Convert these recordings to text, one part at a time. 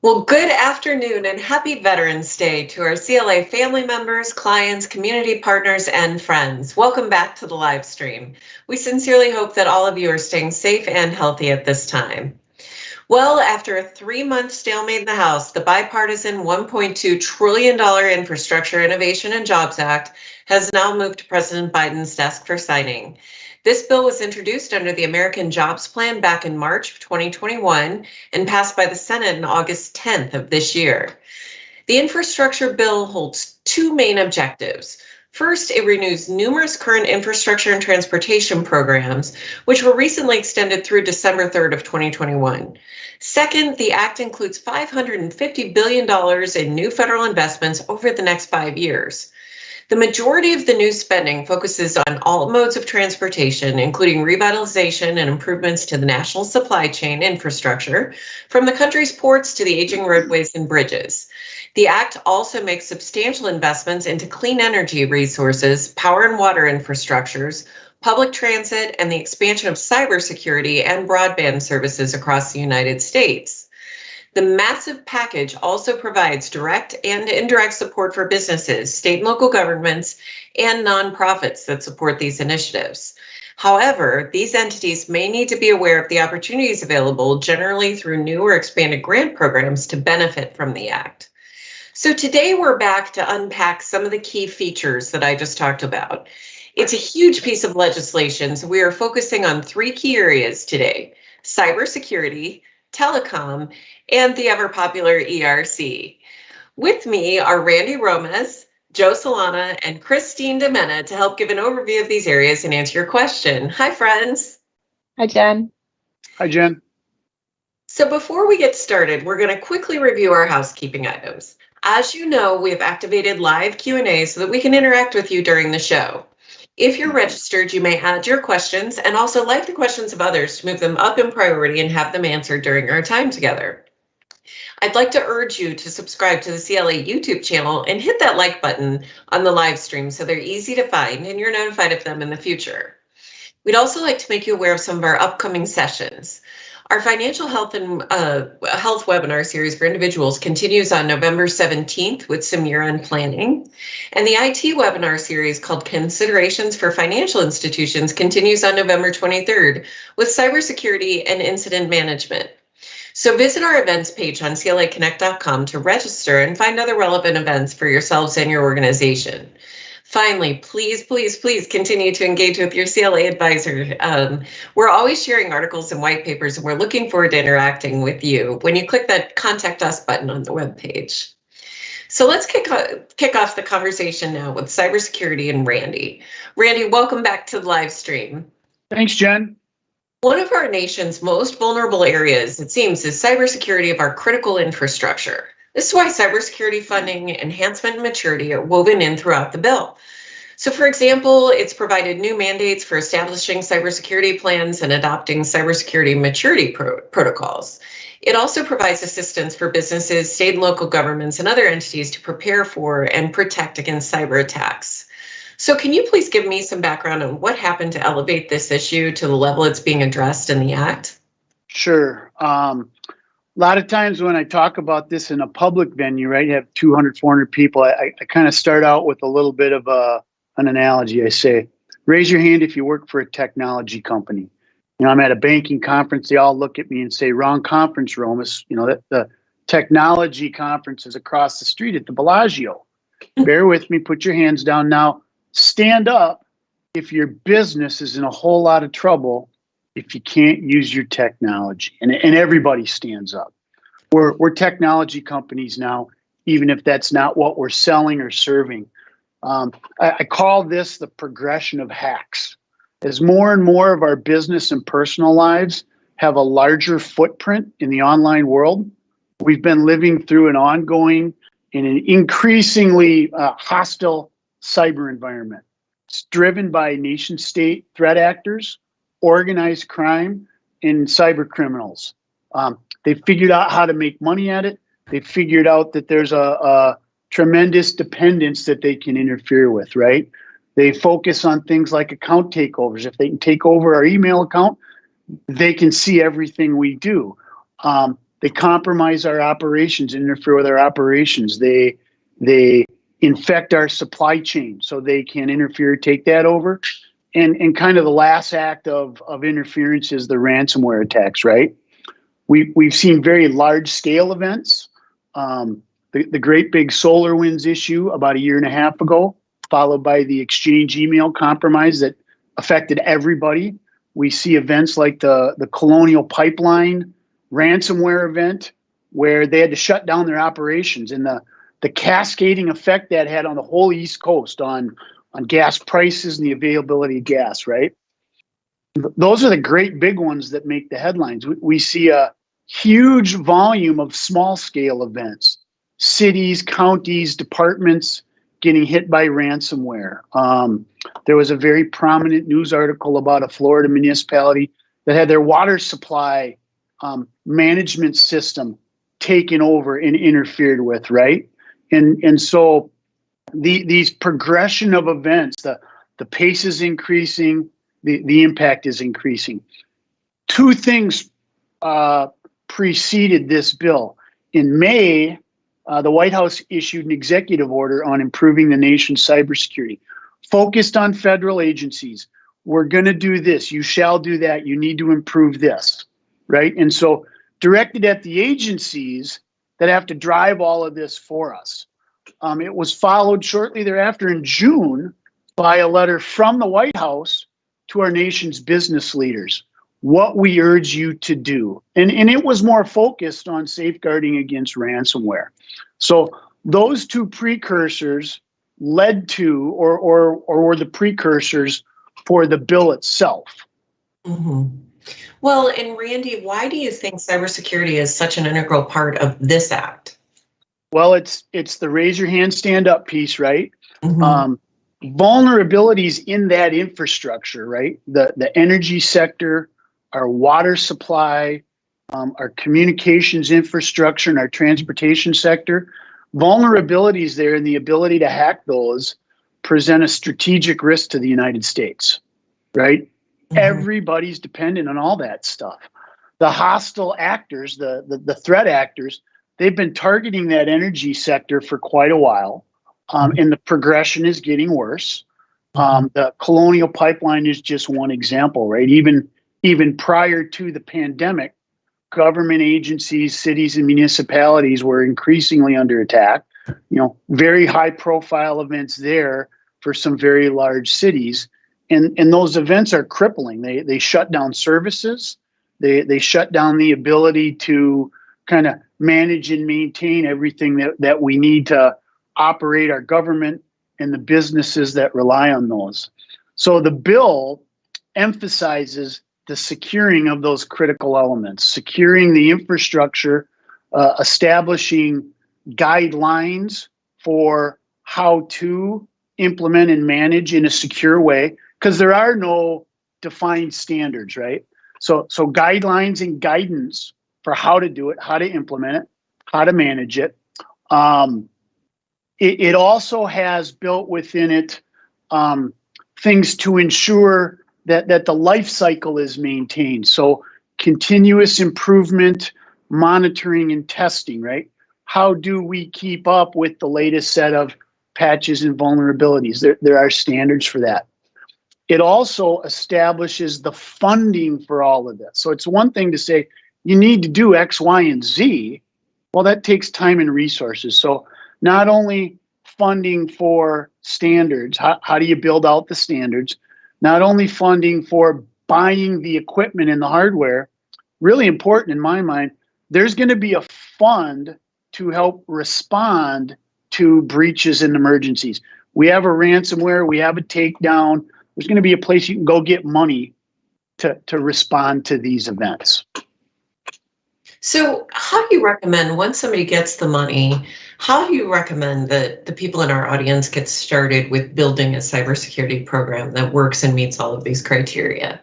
Well, good afternoon and happy Veterans Day to our CLA family members, clients, community partners, and friends. Welcome back to the live stream. We sincerely hope that all of you are staying safe and healthy at this time. Well, after a 3-month stalemate in the House, the bipartisan $1.2 trillion Infrastructure Innovation and Jobs Act has now moved to President Biden's desk for signing. This bill was introduced under the American Jobs Plan back in March of 2021 and passed by the Senate on August 10th of this year. The infrastructure bill holds two main objectives. First, it renews numerous current infrastructure and transportation programs, which were recently extended through December 3rd of 2021. Second, the act includes $550 billion in new federal investments over the next 5 years. The majority of the new spending focuses on all modes of transportation, including revitalization and improvements to the national supply chain infrastructure, from the country's ports to the aging roadways and bridges. The act also makes substantial investments into clean energy resources, power and water infrastructures, public transit, and the expansion of cybersecurity and broadband services across the United States. The massive package also provides direct and indirect support for businesses, state and local governments, and nonprofits that support these initiatives. However, these entities may need to be aware of the opportunities available, generally through new or expanded grant programs, to benefit from the act. So today we're back to unpack some of the key features that I just talked about. It's a huge piece of legislation, so we are focusing on 3 key areas today: cybersecurity, telecom, and the ever popular ERC. With me are Randy Romas, Joe Solana, and Christine Demena to help give an overview of these areas and answer your question. Hi, friends. Hi, Jen. Hi, Jen. So before we get started, we're going to quickly review our housekeeping items. As you know, we have activated live Q&A so that we can interact with you during the show. If you're registered, you may add your questions and also like the questions of others to move them up in priority and have them answered during our time together. I'd like to urge you to subscribe to the CLA YouTube channel and hit that like button on the live stream so they're easy to find and you're notified of them in the future. We'd also like to make you aware of some of our upcoming sessions. Our financial health and health webinar series for individuals continues on November 17th with some year-end planning. And the IT webinar series called Considerations for Financial Institutions continues on November 23rd with cybersecurity and incident management. So visit our events page on claconnect.com to register and find other relevant events for yourselves and your organization. Finally, please continue to engage with your CLA advisor. We're always sharing articles and white papers, and we're looking forward to interacting with you when you click that Contact Us button on the webpage. So let's kick off the conversation now with cybersecurity and Randy. Randy, welcome back to the live stream. Thanks, Jen. One of our nation's most vulnerable areas, it seems, is cybersecurity of our critical infrastructure. This is why cybersecurity funding, enhancement, and maturity are woven in throughout the bill. So, for example, it's provided new mandates for establishing cybersecurity plans and adopting cybersecurity maturity protocols. It also provides assistance for businesses, state and local governments, and other entities to prepare for and protect against cyber attacks. So can you please give me some background on what happened to elevate this issue to the level it's being addressed in the Act? Sure. A lot of times when I talk about this in a public venue, right, you have 200, 400 people, I kind of start out with a little bit of an analogy. I say, raise your hand if you work for a technology company. You know, I'm at a banking conference. They all look at me and say, wrong conference, Romas. You know, that the technology conference is across the street at the Bellagio. Bear with me. Put your hands down now. Stand up if your business is in a whole lot of trouble if you can't use your technology. And everybody stands up. We're technology companies now, even if that's not what we're selling or serving. I call this the progression of hacks. As more and more of our business and personal lives have a larger footprint in the online world, we've been living through an ongoing and an increasingly hostile cyber environment. It's driven by nation state threat actors, organized crime, and cyber criminals. They figured out how to make money at it. They figured out that there's a tremendous dependence that they can interfere with, right? They focus on things like account takeovers. If they can take over our email account, they can see everything we do. They compromise our operations, interfere with our operations. They infect our supply chain, so they can interfere, take that over. And kind of the last act of interference is the ransomware attacks, right? We've seen very large scale events. The great big SolarWinds issue about a year and a half ago, followed by the Exchange email compromise that affected everybody. We see events like the Colonial Pipeline ransomware event, where they had to shut down their operations, and the cascading effect that had on the whole East Coast on gas prices and the availability of gas, right? Those are the great big ones that make the headlines. We see a huge volume of small scale events, cities, counties, departments getting hit by ransomware. There was a very prominent news article about a Florida municipality that had their water supply management system taken over and interfered with, right? And so these progression of events, the pace is increasing, the impact is increasing. Two things preceded this bill. In May, the White House issued an executive order on improving the nation's cybersecurity, focused on federal agencies. We're going to do this. You shall do that. You need to improve this, right? And so directed at the agencies that have to drive all of this for us. It was followed shortly thereafter in June by a letter from the White House to our nation's business leaders, what we urge you to do. And it was more focused on safeguarding against ransomware. So those two precursors led to or were the precursors for the bill itself. Mm-hmm. Well, and Randy, why do you think cybersecurity is such an integral part of this act? Well, it's the raise your hand, stand up piece, right? Mm-hmm. Vulnerabilities in that infrastructure, right? The energy sector, our water supply, our communications infrastructure, and our transportation sector. Vulnerabilities there and the ability to hack those present a strategic risk to the United States, right? Mm-hmm. Everybody's dependent on all that stuff. The hostile actors, the threat actors, they've been targeting that energy sector for quite a while, and the progression is getting worse. The Colonial Pipeline is just one example, right? Even prior to the pandemic, government agencies, cities, and municipalities were increasingly under attack. You know, very high-profile events there for some very large cities, and those events are crippling. They shut down services. They shut down the ability to kind of manage and maintain everything that we need to operate our government and the businesses that rely on those. So the bill emphasizes the securing of those critical elements, securing the infrastructure, establishing guidelines for how to implement and manage in a secure way, because there are no defined standards, right? So guidelines and guidance for how to do it, how to implement it, how to manage it. It also has built within it things to ensure that the life cycle is maintained. So continuous improvement, monitoring, and testing, right? How do we keep up with the latest set of patches and vulnerabilities? There are standards for that. It also establishes the funding for all of this. So it's one thing to say, you need to do X, Y, and Z. Well, that takes time and resources. So not only funding for standards, how do you build out the standards? Not only funding for buying the equipment and the hardware, really important in my mind, there's going to be a fund to help respond to breaches and emergencies. We have a ransomware, we have a takedown. There's going to be a place you can go get money to respond to these events. So how do you recommend, once somebody gets the money, how do you recommend that the people in our audience get started with building a cybersecurity program that works and meets all of these criteria?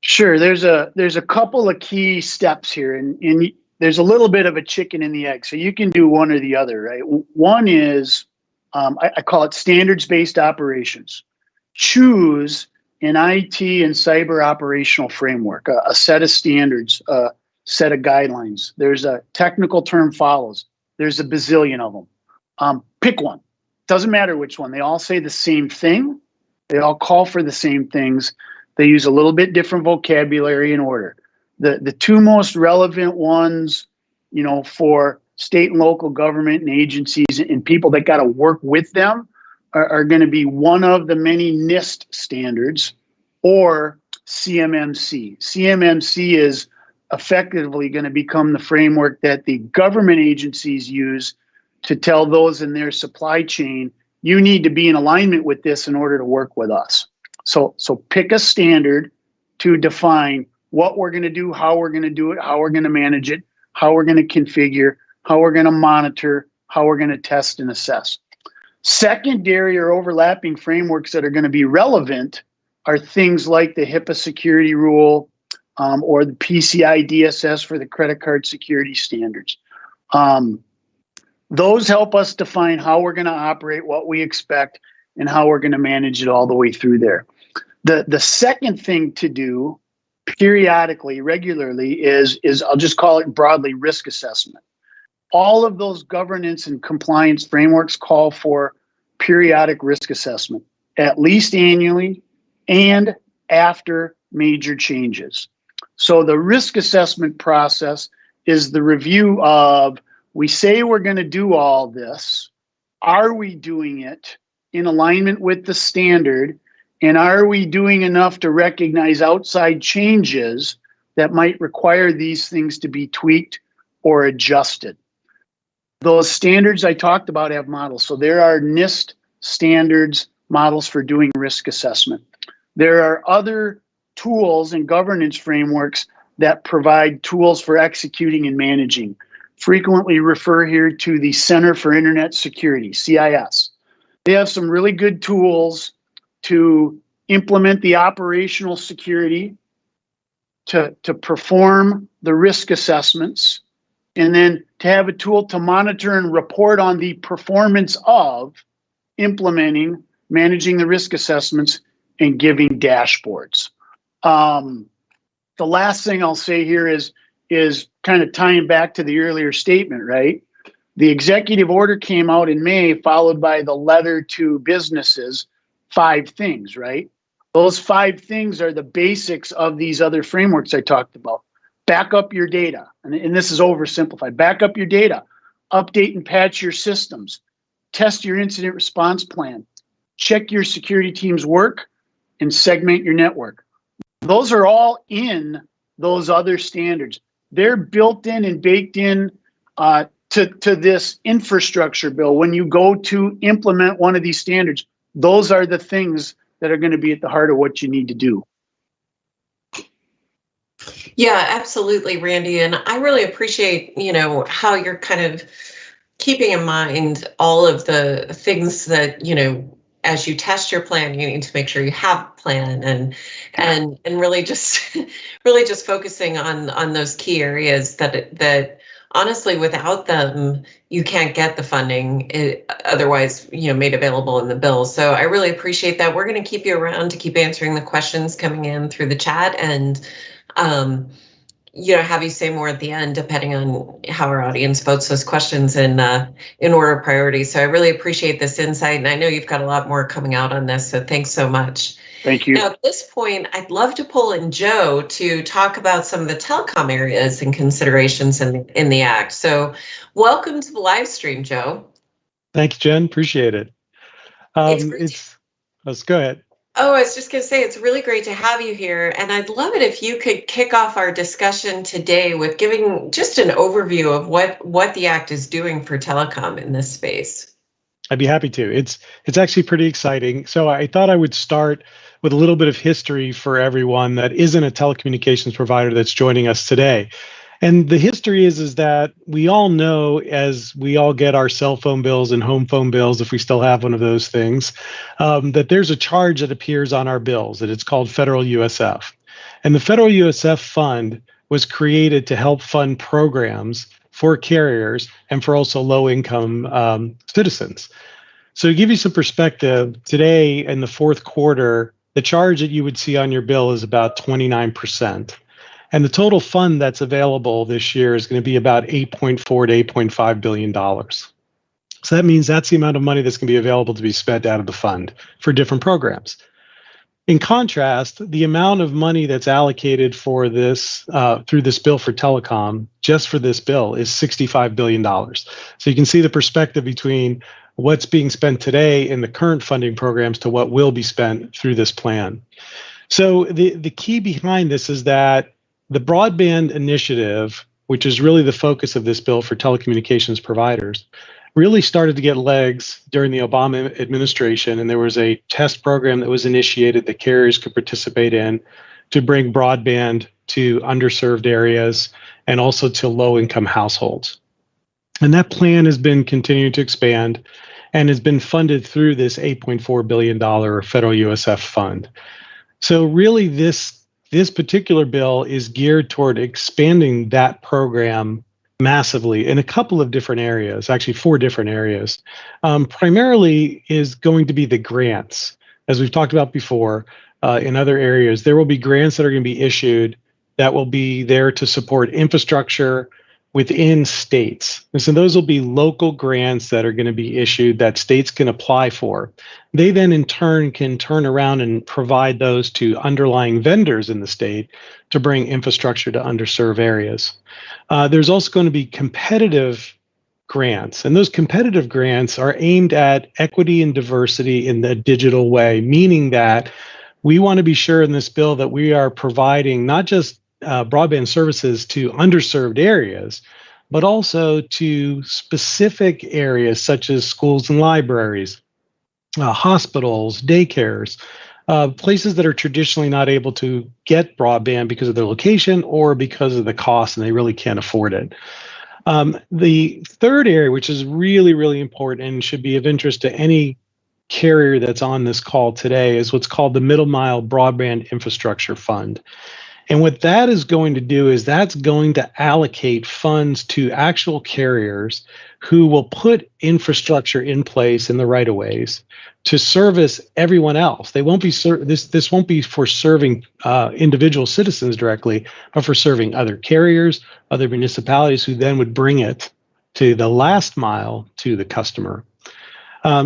Sure. There's a couple of key steps here, and there's a little bit of a chicken and the egg. So you can do one or the other, right? One is, I call it standards-based operations. Choose an IT and cyber operational framework, a set of standards, set of guidelines. There's a technical term follows. There's a bazillion of them. Pick one. Doesn't matter which one. They all say the same thing. They all call for the same things. They use a little bit different vocabulary and order. The two most relevant ones, for state and local government and agencies and people that got to work with them are going to be one of the many NIST standards or CMMC. CMMC is effectively going to become the framework that the government agencies use to tell those in their supply chain, you need to be in alignment with this in order to work with us. So pick a standard to define what we're going to do, how we're going to do it, how we're going to manage it, how we're going to configure, how we're going to monitor, how we're going to test and assess. Secondary or overlapping frameworks that are going to be relevant are things like the HIPAA security rule or the PCI DSS for the credit card security standards. Those help us define how we're going to operate, what we expect, and how we're going to manage it all the way through there. The second thing to do periodically, regularly, is I'll just call it broadly risk assessment. All of those governance and compliance frameworks call for periodic risk assessment, at least annually and after major changes. So the risk assessment process is the review of, we say we're going to do all this. Are we doing it in alignment with the standard? And are we doing enough to recognize outside changes that might require these things to be tweaked or adjusted? Those standards I talked about have models. So there are NIST standards, models for doing risk assessment. There are other tools and governance frameworks that provide tools for executing and managing. Frequently refer here to the Center for Internet Security, CIS. They have some really good tools to implement the operational security, to perform the risk assessments, and then to have a tool to monitor and report on the performance of implementing, managing the risk assessments, and giving dashboards. The last thing I'll say here is kind of tying back to the earlier statement, right? The executive order came out in May, followed by the letter to businesses, 5 things, right? Those 5 things are the basics of these other frameworks I talked about. Back up your data, and this is oversimplified. Back up your data, update and patch your systems, test your incident response plan, check your security team's work, and segment your network. Those are all in those other standards. They're built in and baked in to this infrastructure bill. When you go to implement one of these standards, those are the things that are going to be at the heart of what you need to do. Yeah, absolutely, Randy. And I really appreciate, how you're kind of keeping in mind all of the things that, as you test your plan, you need to make sure you have a plan and really just focusing on those key areas that honestly, without them, you can't get the funding otherwise, made available in the bill. So I really appreciate that. We're going to keep you around to keep answering the questions coming in through the chat and have you say more at the end, depending on how our audience votes those questions in order of priority. So I really appreciate this insight, and I know you've got a lot more coming out on this, so thanks so much. Thank you. Now, at this point, I'd love to pull in Joe to talk about some of the telecom areas and considerations in the Act. So welcome to the live stream, Joe. Thank you, Jen. Appreciate it. Let's go ahead. Oh, I was just going to say, it's really great to have you here. And I'd love it if you could kick off our discussion today with giving just an overview of what the Act is doing for telecom in this space. I'd be happy to. It's actually pretty exciting. So I thought I would start with a little bit of history for everyone that isn't a telecommunications provider that's joining us today. And the history is that we all know, as we all get our cell phone bills and home phone bills, if we still have one of those things, that there's a charge that appears on our bills, that it's called federal USF. And the federal USF fund was created to help fund programs for carriers and for also low-income citizens. So to give you some perspective, today in the fourth quarter, the charge that you would see on your bill is about 29%. And the total fund that's available this year is going to be about $8.4 to $8.5 billion. So that means that's the amount of money that's going to be available to be spent out of the fund for different programs. In contrast, the amount of money that's allocated for this through this bill for telecom, just for this bill, is $65 billion. So you can see the perspective between what's being spent today in the current funding programs to what will be spent through this plan. So the key behind this is that the broadband initiative, which is really the focus of this bill for telecommunications providers, really started to get legs during the Obama administration, and there was a test program that was initiated that carriers could participate in to bring broadband to underserved areas and also to low-income households. And that plan has been continuing to expand and has been funded through this $8.4 billion federal USF fund. So really this particular bill is geared toward expanding that program massively in a couple of different areas, actually 4 different areas. Primarily is going to be the grants. As we've talked about before, in other areas, there will be grants that are going to be issued that will be there to support infrastructure within states. And so those will be local grants that are going to be issued that states can apply for. They then in turn can turn around and provide those to underlying vendors in the state to bring infrastructure to underserved areas. There's also going to be competitive grants, and those competitive grants are aimed at equity and diversity in the digital way, meaning that we want to be sure in this bill that we are providing not just broadband services to underserved areas, but also to specific areas such as schools and libraries, hospitals, daycares, places that are traditionally not able to get broadband because of their location or because of the cost and they really can't afford it. The third area, which is really, really important and should be of interest to any carrier that's on this call today, is what's called the Middle Mile Broadband Infrastructure Fund. And what that is going to do is that's going to allocate funds to actual carriers who will put infrastructure in place in the right of ways to service everyone else. They won't be this won't be for serving individual citizens directly, but for serving other carriers, other municipalities who then would bring it to the last mile to the customer.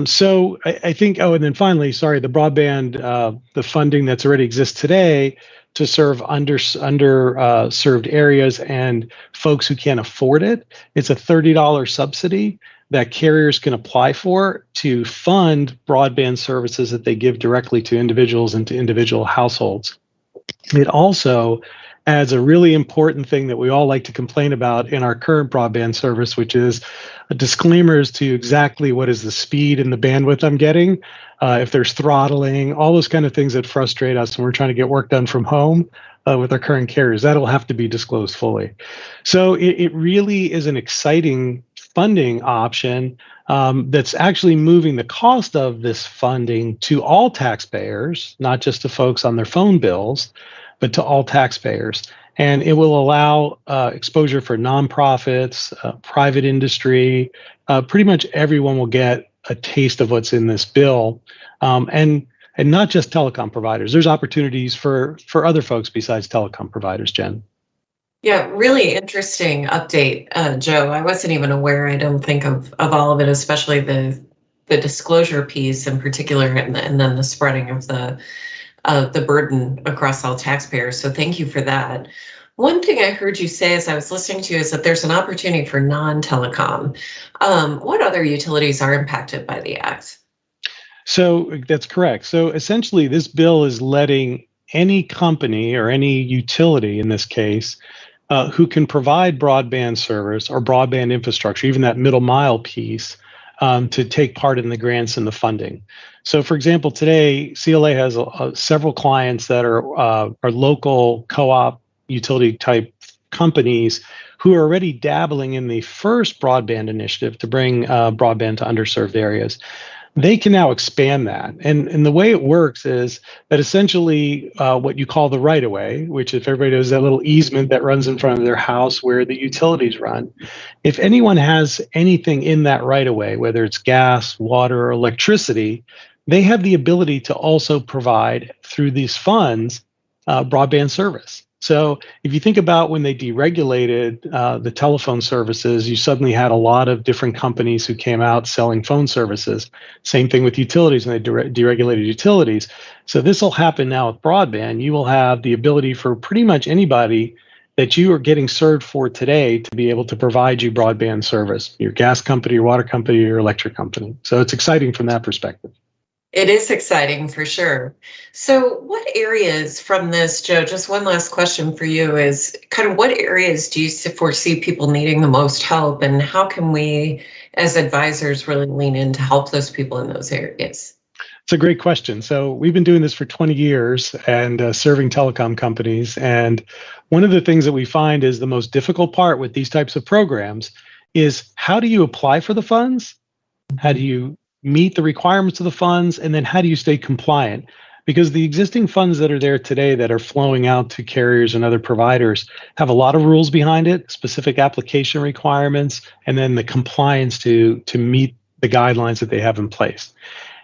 So I think, and then finally, sorry, the broadband, the funding that's already exists today to serve underserved areas and folks who can't afford it. It's a $30 subsidy that carriers can apply for to fund broadband services that they give directly to individuals and to individual households. It also adds a really important thing that we all like to complain about in our current broadband service, which is disclaimers to exactly what is the speed and the bandwidth I'm getting, if there's throttling, all those kind of things that frustrate us when we're trying to get work done from home with our current carriers. That'll have to be disclosed fully. So it really is an exciting funding option that's actually moving the cost of this funding to all taxpayers, not just to folks on their phone bills, but to all taxpayers. And it will allow exposure for nonprofits, private industry, pretty much everyone will get a taste of what's in this bill. And not just telecom providers. There's opportunities for other folks besides telecom providers, Jen. Yeah, really interesting update, Joe. I wasn't even aware, I don't think, of all of it, especially the disclosure piece in particular, and then the spreading of the burden across all taxpayers. So thank you for that. One thing I heard you say as I was listening to you is that there's an opportunity for non-telecom. What other utilities are impacted by the act? So that's correct. So essentially, this bill is letting any company or any utility in this case who can provide broadband service or broadband infrastructure, even that middle mile piece, to take part in the grants and the funding. So, for example, today CLA has several clients that are local co-op utility type companies who are already dabbling in the first broadband initiative to bring broadband to underserved areas. They can now expand that. And the way it works is that essentially what you call the right of way, which if everybody knows that little easement that runs in front of their house where the utilities run, if anyone has anything in that right of way, whether it's gas, water, or electricity, they have the ability to also provide through these funds broadband service. So if you think about when they deregulated the telephone services, you suddenly had a lot of different companies who came out selling phone services. Same thing with utilities when they deregulated utilities. So this will happen now with broadband. You will have the ability for pretty much anybody that you are getting served for today to be able to provide you broadband service, your gas company, your water company, your electric company. So it's exciting from that perspective. It is exciting for sure. So what areas from this, Joe, just one last question for you is kind of what areas do you foresee people needing the most help, and how can we as advisors really lean in to help those people in those areas? It's a great question. So we've been doing this for 20 years and serving telecom companies. And one of the things that we find is the most difficult part with these types of programs is how do you apply for the funds? How do you meet the requirements of the funds? And then how do you stay compliant? Because the existing funds that are there today that are flowing out to carriers and other providers have a lot of rules behind it, specific application requirements, and then the compliance to meet the guidelines that they have in place.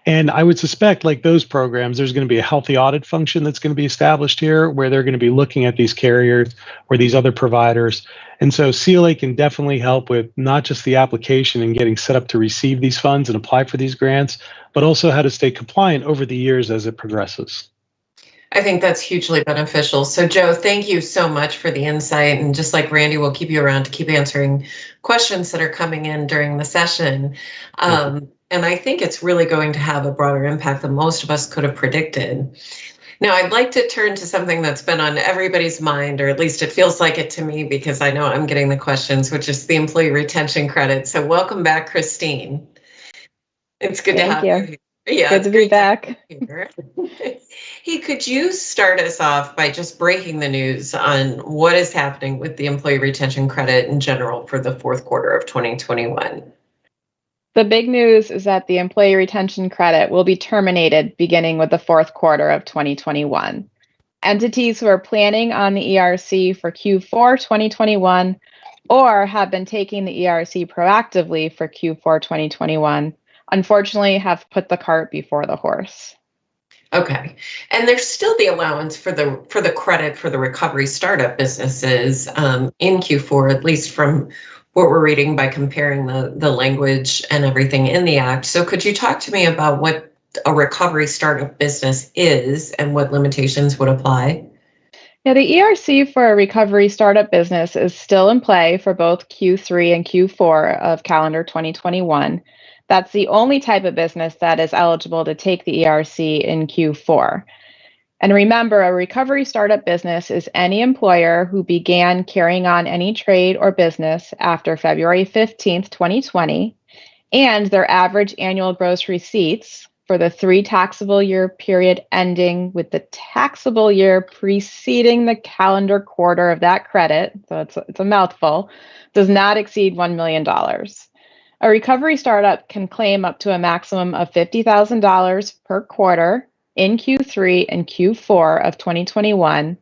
And I would suspect, like those programs, there's going to be a healthy audit function that's going to be established here where they're going to be looking at these carriers or these other providers. And so CLA can definitely help with not just the application and getting set up to receive these funds and apply for these grants, but also how to stay compliant over the years as it progresses. I think that's hugely beneficial. So, Joe, thank you so much for the insight. And just like Randy, we'll keep you around to keep answering questions that are coming in during the session. And I think it's really going to have a broader impact than most of us could have predicted. Now, I'd like to turn to something that's been on everybody's mind, or at least it feels like it to me, because I know I'm getting the questions, which is the employee retention credit. So welcome back, Christine. It's good to have you. Yeah, good to be back. Hey, could you start us off by just breaking the news on what is happening with the employee retention credit in general for the fourth quarter of 2021? The big news is that the employee retention credit will be terminated beginning with the fourth quarter of 2021. Entities who are planning on the ERC for Q4 2021 or have been taking the ERC proactively for Q4 2021 unfortunately have put the cart before the horse. Okay, and there's still the allowance for the credit for the recovery startup businesses in Q4, at least from what we're reading by comparing the language and everything in the act. So could you talk to me about what a recovery startup business is and what limitations would apply? Yeah, the ERC for a recovery startup business is still in play for both Q3 and Q4 of calendar 2021. That's the only type of business that is eligible to take the ERC in Q4. And remember, a recovery startup business is any employer who began carrying on any trade or business after February 15th, 2020, and their average annual gross receipts for the 3 taxable year period ending with the taxable year preceding the calendar quarter of that credit, so it's a mouthful, does not exceed $1 million. A recovery startup can claim up to a maximum of $50,000 per quarter in Q3 and Q4 of 2021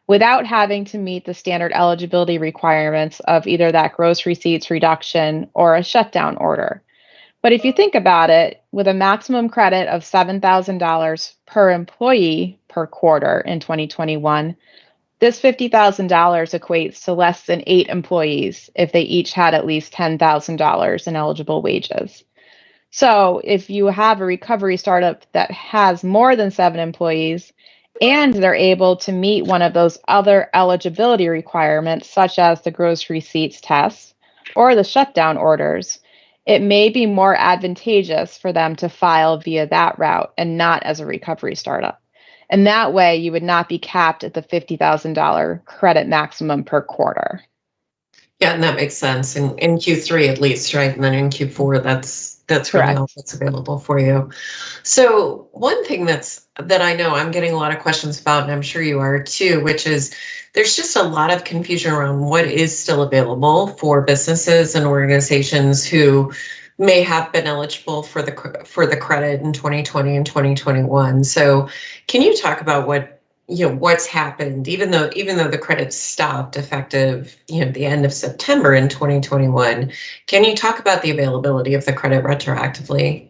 without having to meet the standard eligibility requirements of either that gross receipts reduction or a shutdown order. But if you think about it, with a maximum credit of $7,000 per employee per quarter in 2021, this $50,000 equates to less than 8 employees if they each had at least $10,000 in eligible wages. So if you have a recovery startup that has more than 7 employees and they're able to meet one of those other eligibility requirements, such as the gross receipts tests or the shutdown orders, it may be more advantageous for them to file via that route and not as a recovery startup. And that way you would not be capped at the $50,000 credit maximum per quarter. Yeah, and that makes sense. In Q3 at least, right? And then in Q4, that's really all that's available for you. So one thing that I know I'm getting a lot of questions about, and I'm sure you are too, which is there's just a lot of confusion around what is still available for businesses and organizations who may have been eligible for the credit in 2020 and 2021. So can you talk about what's happened, even though the credit stopped effective, the end of September in 2021, can you talk about the availability of the credit retroactively?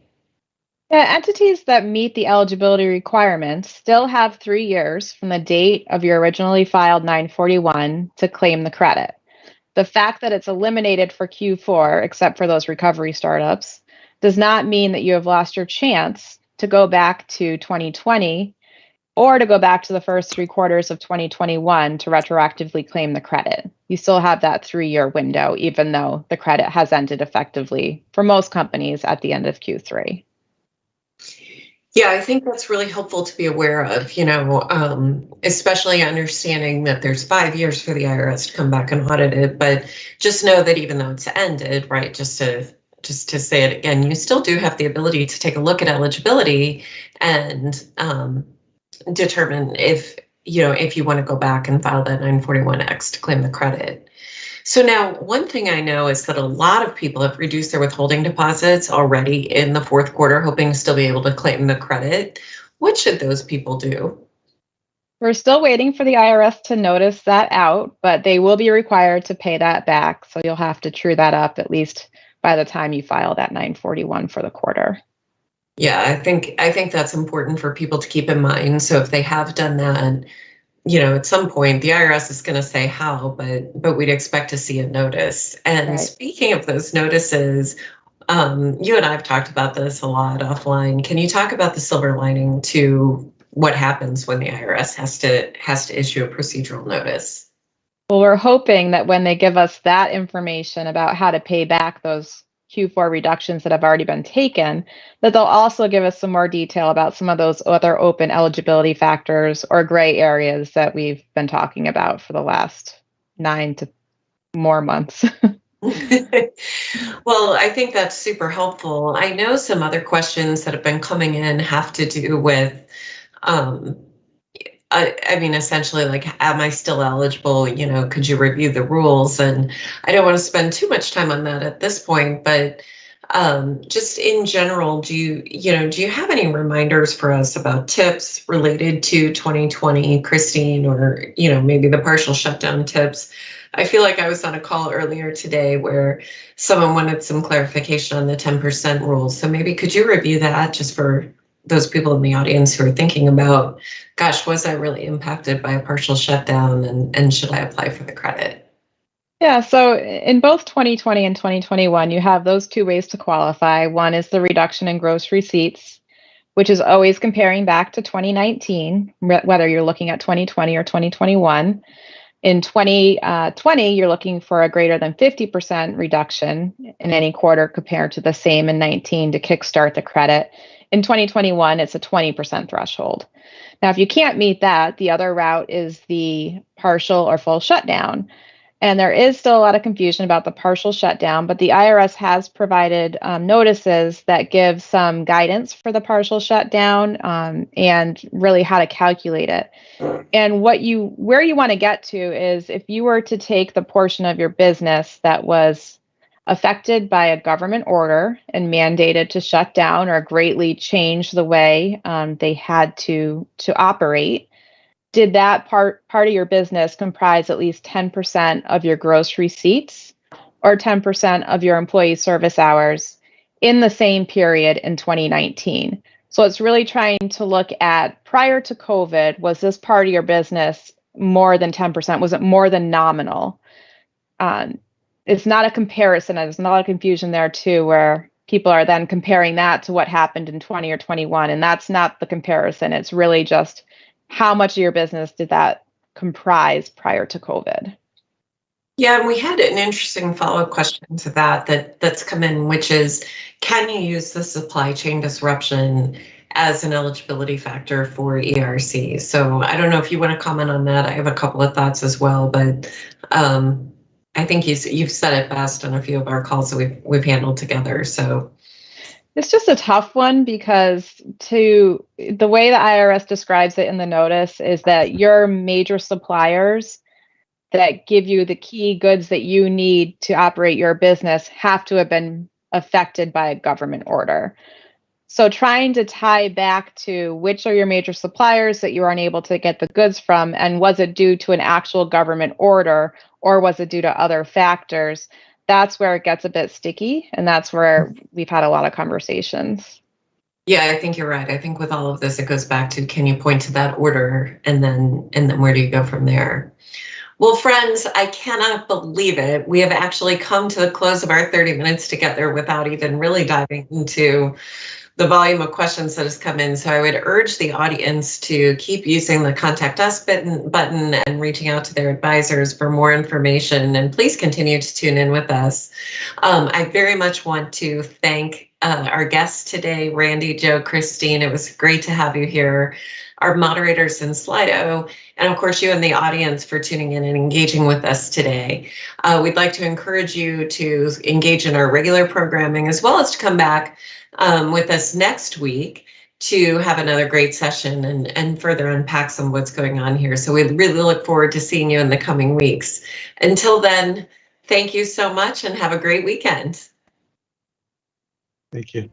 Yeah, entities that meet the eligibility requirements still have 3 years from the date of your originally filed 941 to claim the credit. The fact that it's eliminated for Q4, except for those recovery startups, does not mean that you have lost your chance to go back to 2020 or to go back to the first 3 quarters of 2021 to retroactively claim the credit. You still have that 3-year window, even though the credit has ended effectively for most companies at the end of Q3. Yeah, I think that's really helpful to be aware of, especially understanding that there's 5 years for the IRS to come back and audit it. But just know that even though it's ended, right, just to say it again, you still do have the ability to take a look at eligibility and determine if you want to go back and file that 941X to claim the credit. So now, one thing I know is that a lot of people have reduced their withholding deposits already in the fourth quarter, hoping to still be able to claim the credit. What should those people do? We're still waiting for the IRS to notice that out, but they will be required to pay that back. So you'll have to true that up at least by the time you file that 941 for the quarter. Yeah, I think that's important for people to keep in mind. So if they have done that, at some point the IRS is going to say how, but we'd expect to see a notice. And Right. Speaking of those notices, you and I have talked about this a lot offline. Can you talk about the silver lining to what happens when the IRS has to issue a procedural notice? Well, we're hoping that when they give us that information about how to pay back those Q4 reductions that have already been taken, that they'll also give us some more detail about some of those other open eligibility factors or gray areas that we've been talking about for the last 9 to more months. Well, I think that's super helpful. I know some other questions that have been coming in have to do with, essentially like, am I still eligible? Could you review the rules? And I don't want to spend too much time on that at this point, but just in general, do you have any reminders for us about tips related to 2020, Christine, or, maybe the partial shutdown tips? I feel like I was on a call earlier today where someone wanted some clarification on the 10% rule. So maybe could you review that just for those people in the audience who are thinking about, gosh, was I really impacted by a partial shutdown, and should I apply for the credit? Yeah, so in both 2020 and 2021, you have those 2 ways to qualify. One is the reduction in gross receipts, which is always comparing back to 2019, whether you're looking at 2020 or 2021. In 2020, you're looking for a greater than 50% reduction in any quarter compared to the same in 19 to kickstart the credit. In 2021, it's a 20% threshold. Now, if you can't meet that, the other route is the partial or full shutdown. And there is still a lot of confusion about the partial shutdown, but the IRS has provided notices that give some guidance for the partial shutdown and really how to calculate it. And where you want to get to is if you were to take the portion of your business that was affected by a government order and mandated to shut down or greatly change the way they had to operate, did that part of your business comprise at least 10% of your gross receipts or 10% of your employee service hours in the same period in 2019? So it's really trying to look at, prior to COVID, was this part of your business more than 10%? Was it more than nominal? It's not a comparison. There's a lot of confusion there too, where people are then comparing that to what happened in 20 or 21, and that's not the comparison. It's really just how much of your business did that comprise prior to COVID? Yeah, and we had an interesting follow-up question to that's come in, which is, can you use the supply chain disruption as an eligibility factor for ERC? So I don't know if you want to comment on that. I have a couple of thoughts as well, but I think you've said it best on a few of our calls that we've handled together. So it's just a tough one because the way the IRS describes it in the notice is that your major suppliers that give you the key goods that you need to operate your business have to have been affected by a government order. So trying to tie back to which are your major suppliers that you are unable to get the goods from, and was it due to an actual government order or was it due to other factors? That's where it gets a bit sticky, and that's where we've had a lot of conversations. Yeah, I think you're right. I think with all of this, it goes back to, can you point to that order, and then where do you go from there? Well, friends, I cannot believe it. We have actually come to the close of our 30 minutes together without even really diving into the volume of questions that has come in. So I would urge the audience to keep using the contact us button and reaching out to their advisors for more information. And please continue to tune in with us. I very much want to thank our guests today, Randy, Joe, Christine. It was great to have you here. Our moderators in Slido, and of course you in the audience for tuning in and engaging with us today. We'd like to encourage you to engage in our regular programming, as well as to come back with us next week to have another great session and further unpack some of what's going on here. So we really look forward to seeing you in the coming weeks. Until then, thank you so much and have a great weekend. Thank you.